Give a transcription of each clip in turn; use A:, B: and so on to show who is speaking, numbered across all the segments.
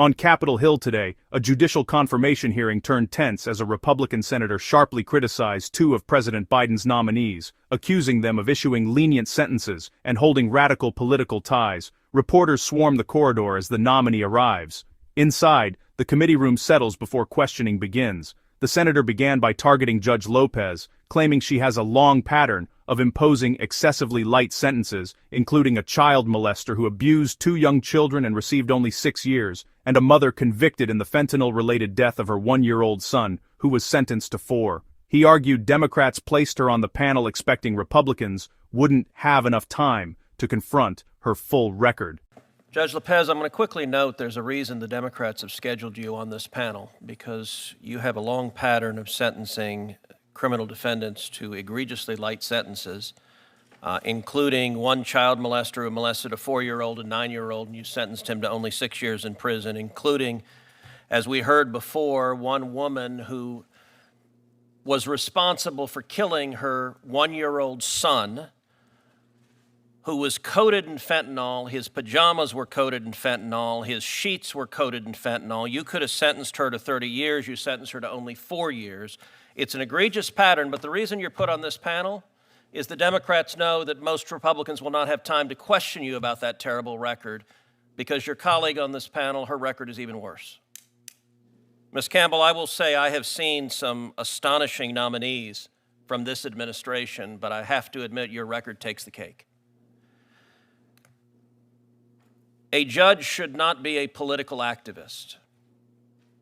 A: On Capitol Hill today, a judicial confirmation hearing turned tense as a Republican senator sharply criticized two of President Biden's nominees, accusing them of issuing lenient sentences and holding radical political ties. Reporters swarm the corridor as the nominee arrives. Inside, the committee room settles before questioning begins. The senator began by targeting Judge Lopez, claiming she has a long pattern of imposing excessively light sentences, including a child molester who abused two young children and received only 6 years, and a mother convicted in the fentanyl-related death of her 1-year-old son, who was sentenced to 4. He argued Democrats placed her on the panel expecting Republicans wouldn't have enough time to confront her full record.
B: Judge Lopez, I'm going to quickly note there's a reason the Democrats have scheduled you on this panel, because you have a long pattern of sentencing criminal defendants to egregiously light sentences, including one child molester who molested a 4-year-old and 9-year-old, and you sentenced him to only 6 years in prison, including, as we heard before, one woman who was responsible for killing her 1-year-old son, who was coated in fentanyl. His pajamas were coated in fentanyl. His sheets were coated in fentanyl. You could have sentenced her to 30 years. You sentenced her to only 4 years. It's an egregious pattern, but the reason you're put on this panel is the Democrats know that most Republicans will not have time to question you about that terrible record, because your colleague on this panel, her record is even worse. Ms. Campbell, I will say I have seen some astonishing nominees from this administration, but I have to admit your record takes the cake. A judge should not be a political activist.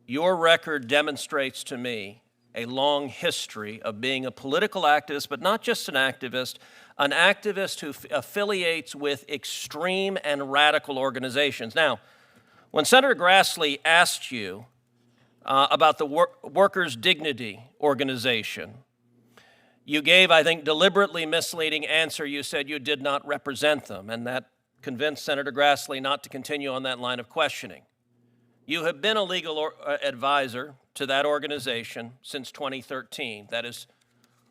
B: Your record demonstrates to me a long history of being a political activist, but not just an activist who affiliates with extreme and radical organizations. Now, when Senator Grassley asked you about the Workers' Dignity Organization, you gave, I think, deliberately misleading answer. You said you did not represent them, and that convinced Senator Grassley not to continue on that line of questioning. You have been a legal advisor to that organization since 2013. That is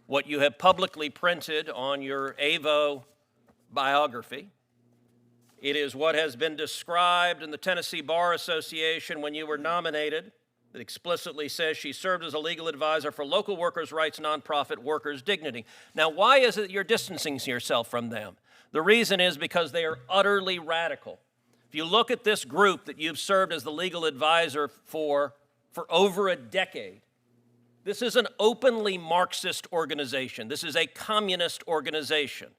B: what you have publicly printed on your AVO biography. It is what has been described in the Tennessee Bar Association when you were nominated. It explicitly says she served as a legal advisor for local workers' rights nonprofit Workers' Dignity. Now, why is it you're distancing yourself from them? The reason is because they are utterly radical. If you look at this group that you've served as the legal advisor for over a decade, this is an openly Marxist organization. This is a communist organization.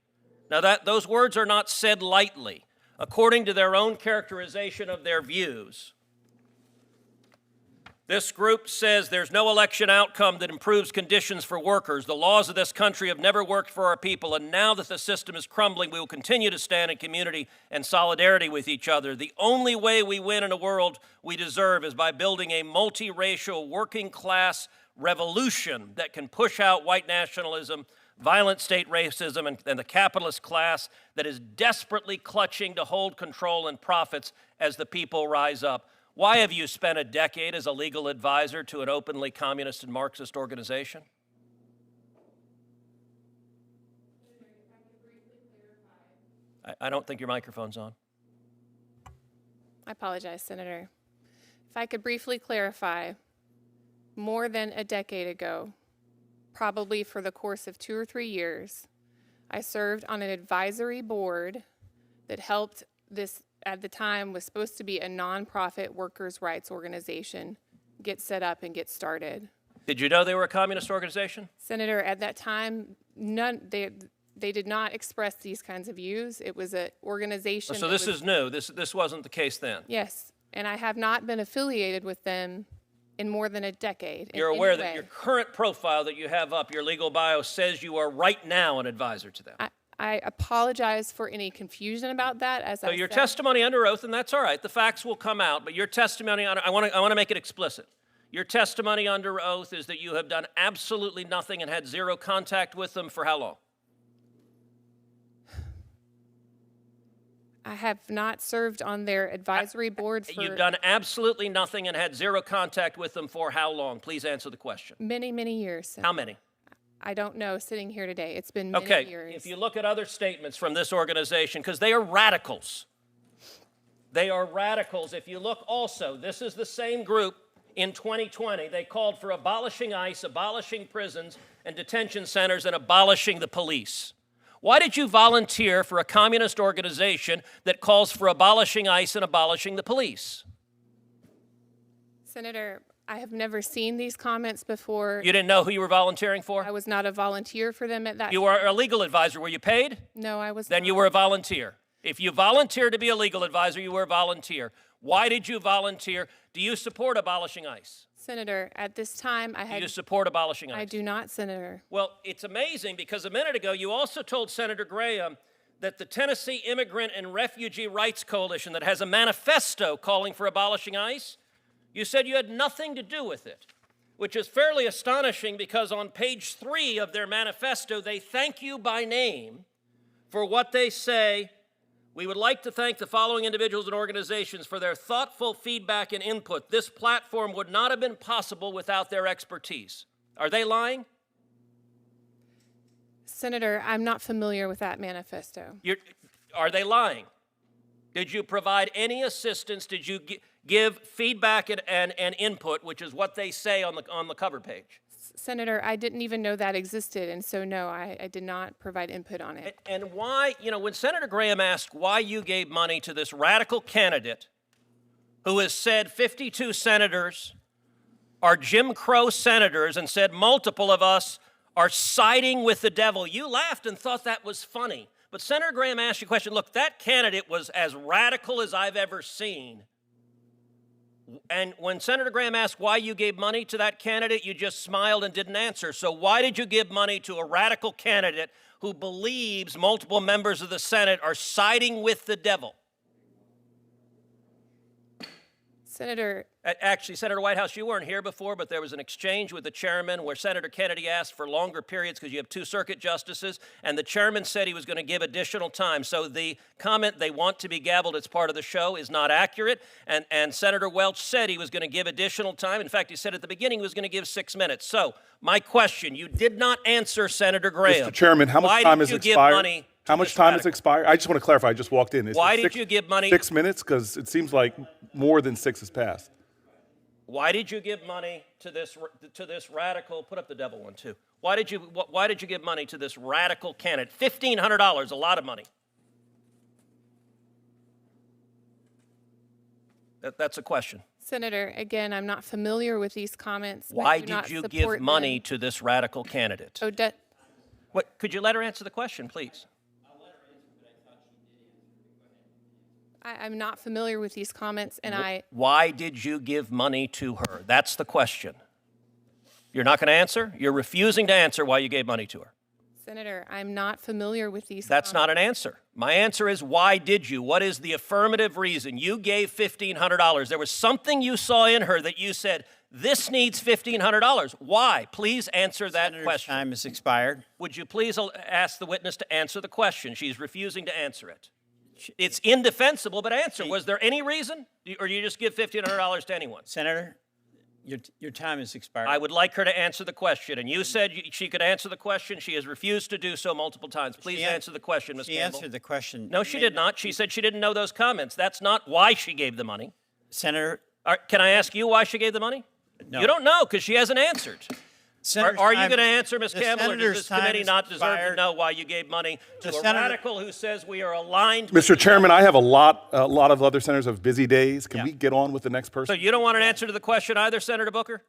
B: Now, those words are not said lightly. According to their own characterization of their views, this group says there's no election outcome that improves conditions for workers. The laws of this country have never worked for our people, and now that the system is crumbling, we will continue to stand in community and solidarity with each other. The only way we win in a world we deserve is by building a multiracial working class revolution that can push out white nationalism, violent state racism, and the capitalist class that is desperately clutching to hold control and profits as the people rise up. Why have you spent a decade as a legal advisor to an openly communist and Marxist organization? I don't think your microphone's on.
C: I apologize, Senator. If I could briefly clarify, more than a decade ago, probably for the course of 2 or 3 years, I served on an advisory board that helped this, at the time, was supposed to be a nonprofit workers' rights organization get set up and get started.
B: Did you know they were a communist organization?
C: Senator, at that time, they did not express these kinds of views. It was an organization.
B: So this is new. This wasn't the case then.
C: Yes, and I have not been affiliated with them in more than a decade.
B: You're aware that your current profile that you have up, your legal bio, says you are right now an advisor to them.
C: I apologize for any confusion about that.
B: So your testimony under oath, and that's all right, the facts will come out, but your testimony, I want to make it explicit. Your testimony under oath is that you have done absolutely nothing and had zero contact with them for how long?
C: I have not served on their advisory board for...
B: You've done absolutely nothing and had zero contact with them for how long? Please answer the question.
C: Many, many years. Senator.
B: How many?
C: I don't know, sitting here today. It's been many years.
B: If you look at other statements from this organization, because they are radicals, They are radicals. If you look also, this is the same group in 2020. They called for abolishing ICE, abolishing prisons and detention centers, and abolishing the police. Why did you volunteer for a communist organization that calls for abolishing ICE and abolishing the police?
C: Senator, I have never seen these comments before.
B: You didn't know who you were volunteering for?
C: I was not a volunteer for them at that
B: You were a legal advisor. Were you paid?
C: No, I was
B: Then
C: not.
B: you were a volunteer. If you volunteered to be a legal advisor, you were a volunteer. Why did you volunteer? Do you support abolishing ICE?
C: Senator, at this time,
B: Do you support abolishing ICE?
C: I do not, Senator.
B: Well, it's amazing because a minute ago you also told Senator Graham that the Tennessee Immigrant and Refugee Rights Coalition that has a manifesto calling for abolishing ICE, you said you had nothing to do with it, which is fairly astonishing because on page 3 of their manifesto, they thank you by name for what they say. We would like to thank the following individuals and organizations for their thoughtful feedback and input. This platform would not have been possible without their expertise. Are they lying?
C: Senator, I'm not familiar with that manifesto.
B: Are they lying? Did you provide any assistance? Did you give feedback and input, which is what they say on the cover page?
C: Senator, I didn't even know that existed, and so no, I did not provide input on it.
B: And why, when Senator Graham asked why you gave money to this radical candidate who has said 52 senators are Jim Crow senators and said multiple of us are siding with the devil, you laughed and thought that was funny. But Senator Graham asked you a question. Look, that candidate was as radical as I've ever seen. And when Senator Graham asked why you gave money to that candidate, you just smiled and didn't answer. So why did you give money to a radical candidate who believes multiple members of the Senate are siding with the devil?
C: Senator.
B: Actually, Senator Whitehouse, you weren't here before, but there was an exchange with the chairman where Senator Kennedy asked for longer periods because you have 2 circuit justices, and the chairman said he was going to give additional time. So the comment they want to be gavelled as part of the show is not accurate, and Senator Welch said he was going to give additional time. In fact, he said at the beginning he was going to give 6 minutes. So my question, you did not answer Senator Graham.
D: Mr. Chairman, how much time has expired? How much time has expired? I just want to clarify. I just walked in.
B: Why did you give money?
D: 6 minutes? Because it seems like more than 6 has passed.
B: Why did you give money to this radical? Put up the devil one too. Why did you give money to this radical candidate? $1,500, a lot of money. That's a question.
C: Senator, again, I'm not familiar with these comments.
B: Why did you give money to this radical candidate? What? Could you let her answer the question, please?
C: I'm not familiar with these comments, and
B: Why did you give money to her? That's the question. You're not going to answer? You're refusing to answer why you gave money to her.
C: Senator, I'm not familiar with these
B: That's not an answer. My answer is, why did you? What is the affirmative reason? You gave $1,500. There was something you saw in her that you said, this needs $1,500. Why? Please answer that question.
E: Time has expired.
B: Would you please ask the witness to answer the question? She's refusing to answer it. It's indefensible, but answer. Was there any reason? Or you just give $1,500 to anyone?
E: Senator, your time has expired.
B: I would like her to answer the question. And you said she could answer the question. She has refused to do so multiple times. Please answer the question, Ms. Campbell.
E: She answered the question.
B: No, she did not. She said she didn't know those comments. That's not why she gave the money.
E: Senator.
B: Can I ask you why she gave the money?
E: No.
B: You don't know because she hasn't answered. Are you going to answer, Ms. Campbell, or does this committee not deserve to know why you gave money to a radical who says we are aligned?
D: Mr. Chairman, I have a lot of other senators have busy days. Can we get on with the next person?
B: So you don't want an answer to the question either, Senator Booker?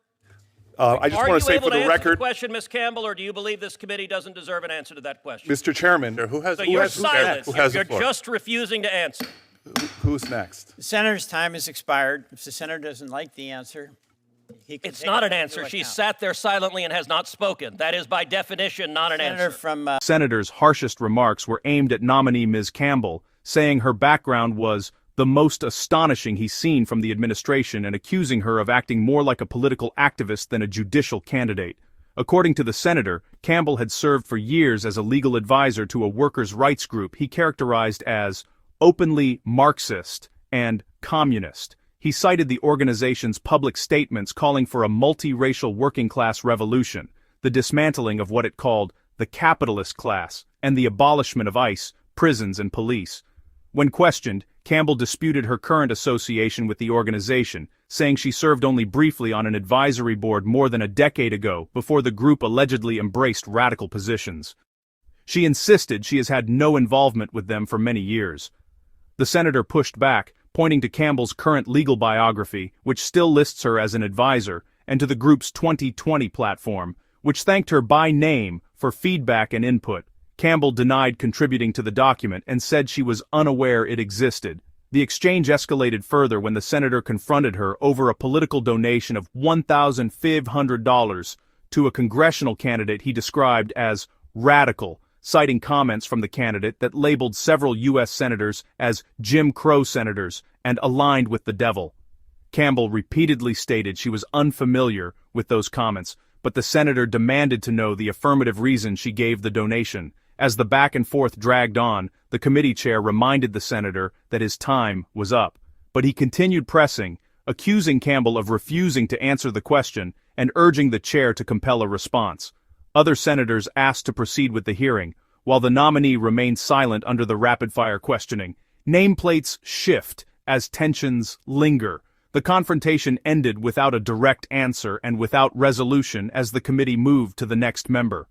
D: I just want to say for the
B: Are you able to answer the
D: record,
B: question, Ms. Campbell, or do you believe this committee doesn't deserve an answer to that question?
D: Mr. Chairman,
B: So you're silent. You're
D: floor?
B: just refusing to answer.
D: Who's next?
E: The senator's time has expired. If the senator doesn't like the answer, he can
B: It's
E: take
B: not
E: it
B: an
E: into
B: answer. She
E: account.
B: sat there silently and has not spoken. That is, by definition, not an
E: Senator
B: answer.
E: from
A: Senator's harshest remarks were aimed at nominee Ms. Campbell, saying her background was the most astonishing he's seen from the administration and accusing her of acting more like a political activist than a judicial candidate. According to the senator, Campbell had served for years as a legal advisor to a workers' rights group he characterized as openly Marxist and communist. He cited the organization's public statements calling for a multiracial working-class revolution, the dismantling of what it called the capitalist class, and the abolishment of ICE, prisons, and police. When questioned, Campbell disputed her current association with the organization, saying she served only briefly on an advisory board more than a decade ago before the group allegedly embraced radical positions. She insisted she has had no involvement with them for many years. The senator pushed back, pointing to Campbell's current legal biography, which still lists her as an advisor, and to the group's 2020 platform, which thanked her by name for feedback and input. Campbell denied contributing to the document and said she was unaware it existed. The exchange escalated further when the senator confronted her over a political donation of $1,500 to a congressional candidate he described as radical, citing comments from the candidate that labeled several U.S. senators as Jim Crow senators and aligned with the devil. Campbell repeatedly stated she was unfamiliar with those comments, but the senator demanded to know the affirmative reason she gave the donation. As the back and forth dragged on, the committee chair reminded the senator that his time was up, but he continued pressing, accusing Campbell of refusing to answer the question and urging the chair to compel a response. Other senators asked to proceed with the hearing, while the nominee remained silent under the rapid-fire questioning. Nameplates shift as tensions linger. The confrontation ended without a direct answer and without resolution as the committee moved to the next member.